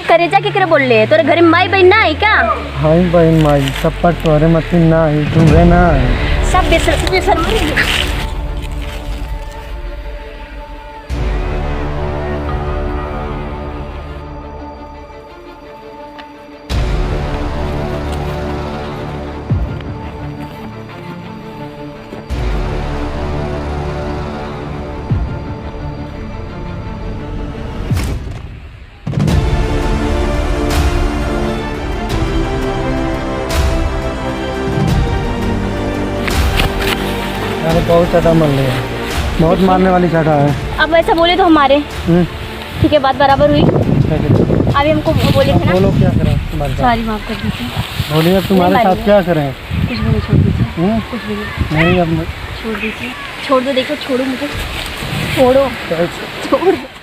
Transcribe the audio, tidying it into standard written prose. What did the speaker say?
करेजा के करे बोल ले तोरे घर में माई बहन ना है क्या? हाय बहन माई सब पर तोरे मतीन ना है तू रे ना है सब बेसर अरे बहुत ज़्यादा मर रही है, बहुत मारने वाली जगह है। अब ऐसा बोले तो हमारे ठीक है, बात बराबर हुई। अभी हमको बोले थे ना, बोलो क्या करें? सॉरी माफ कर दीजिए। बोलिए अब तुम्हारे साथ क्या करें? कुछ भी नहीं, छोड़ दीजिए, कुछ भी नहीं, नहीं अब छोड़ दीजिए, छोड़ दो, देखो छोड़ो मुझे, छोड़ो, छोड़ दो।